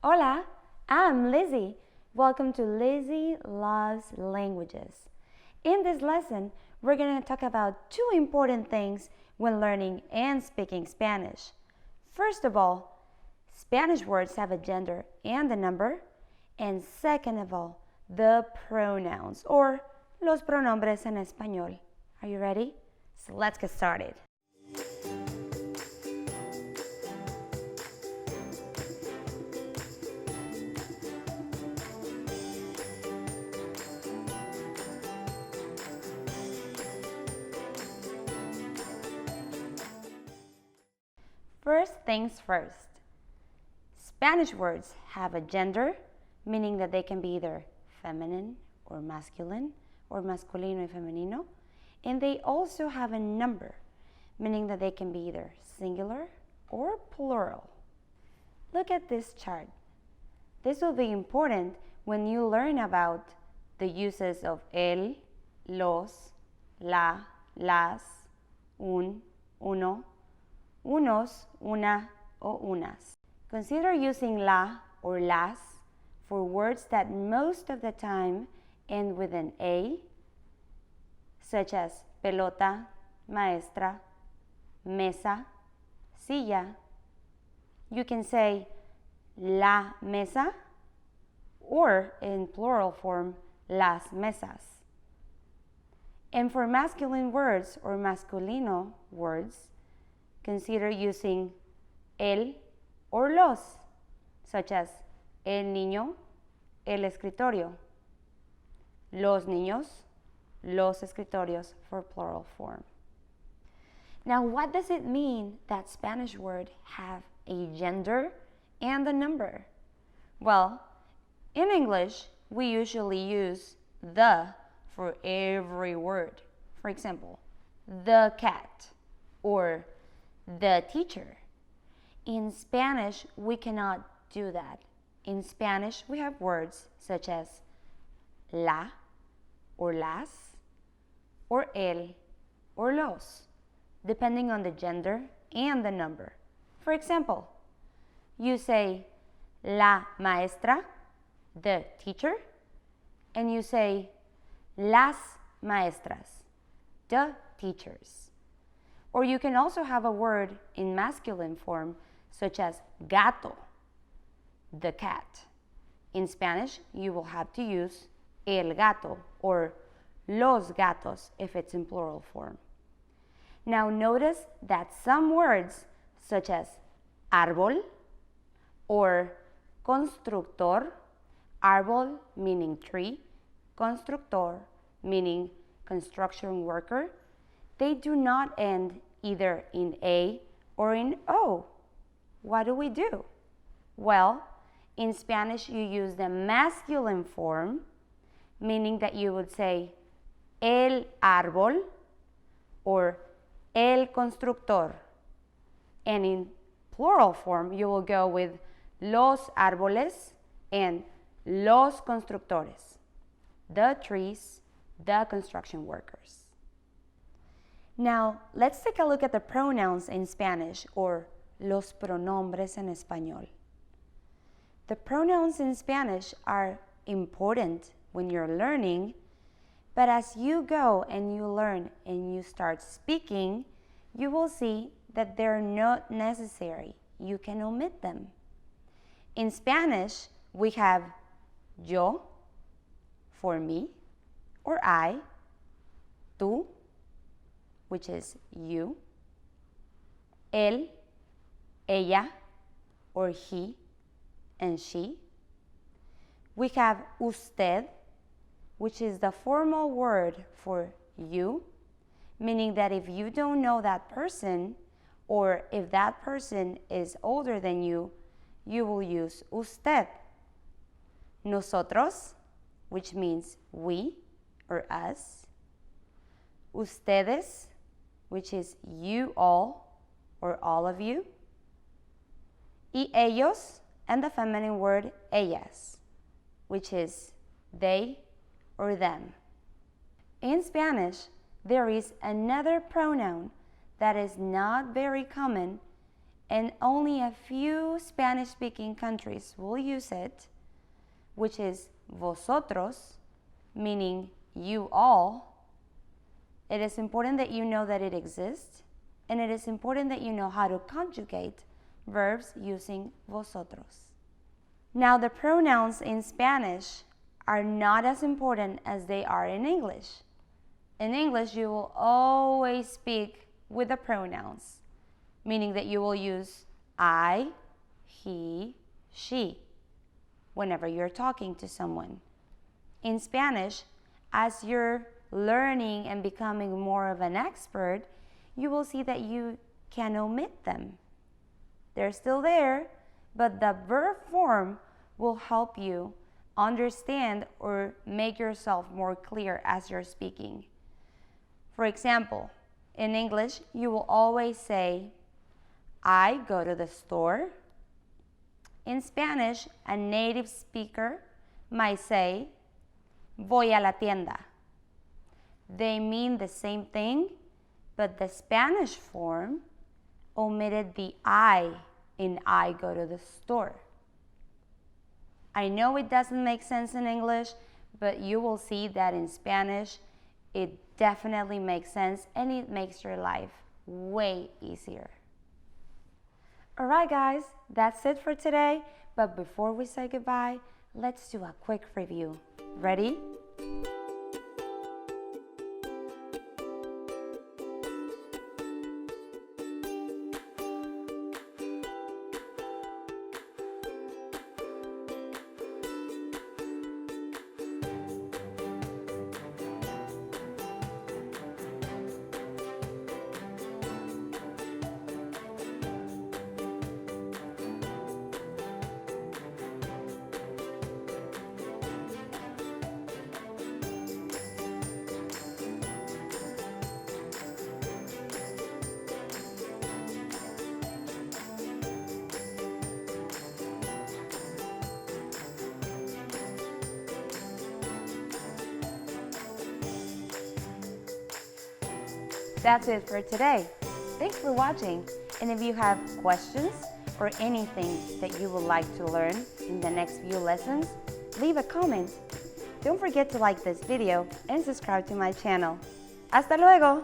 Hola, I'm Lizzie. Welcome to Lizzie Loves Languages. In this lesson, we're going to talk about two important things when learning and speaking Spanish. First of all, Spanish words have a gender and a number. And second of all, the pronouns or los pronombres en español. Are you ready? So let's get started. First things first. Spanish words have a gender, meaning that they can be either feminine or masculino y femenino, and they also have a number, meaning that they can be either singular or plural. Look at this chart. This will be important when you learn about the uses of el, los, la, las, un, uno, unos, una, o unas. Consider using la or las for words that most of the time end with an A, such as pelota, maestra, mesa, silla. You can say la mesa or in plural form, las mesas. And for masculine words or masculino words, consider using el or los, such as el niño, el escritorio, los niños, los escritorios for plural form. Now, what does it mean that Spanish words have a gender and a number? Well, in English, we usually use the for every word. For example, the cat or the teacher. In Spanish, we cannot do that. In Spanish, we have words such as la or las or el or los, depending on the gender and the number. For example, you say la maestra, the teacher, and you say las maestras, the teachers. Or you can also have a word in masculine form, such as gato, the cat. In Spanish, you will have to use el gato or los gatos if it's in plural form. Now notice that some words, such as árbol or constructor, árbol meaning tree, constructor meaning construction worker, they do not end either in A or in O. What do? Well, in Spanish you use the masculine form, meaning that you would say el árbol or el constructor. And in plural form, you will go with los árboles and los constructores, the trees, the construction workers. Now, let's take a look at the pronouns in Spanish, or los pronombres en español. The pronouns in Spanish are important when you're learning, but as you go and you learn and you start speaking, you will see that they're not necessary. You can omit them. In Spanish, we have yo for me or I, tú, which is you, él, ella, or he and she. We have usted, which is the formal word for you, meaning that if you don't know that person, or if that person is older than you will use usted. Nosotros, which means we or us. Ustedes, which is you all or all of you. Y ellos, and the feminine word ellas, which is they or them. In Spanish, there is another pronoun that is not very common and only a few Spanish-speaking countries will use it, which is vosotros, meaning you all, it is important that you know that it exists, and it is important that you know how to conjugate verbs using vosotros. Now, the pronouns in Spanish are not as important as they are in English. In English, you will always speak with the pronouns, meaning that you will use I, he, she, whenever you're talking to someone. In Spanish, as you're learning and becoming more of an expert, you will see that you can omit them. They're still there, but the verb form will help you understand or make yourself more clear as you're speaking. For example, in English, you will always say, I go to the store. In Spanish, a native speaker might say, voy a la tienda. They mean the same thing, but the Spanish form omitted the I in I go to the store. I know it doesn't make sense in English, but you will see that in Spanish, it definitely makes sense and it makes your life way easier. All right, guys, that's it for today. But before we say goodbye, let's do a quick review. Ready? That's it for today. Thanks for watching. And if you have questions or anything that you would like to learn in the next few lessons, leave a comment. Don't forget to like this video and subscribe to my channel. ¡Hasta luego!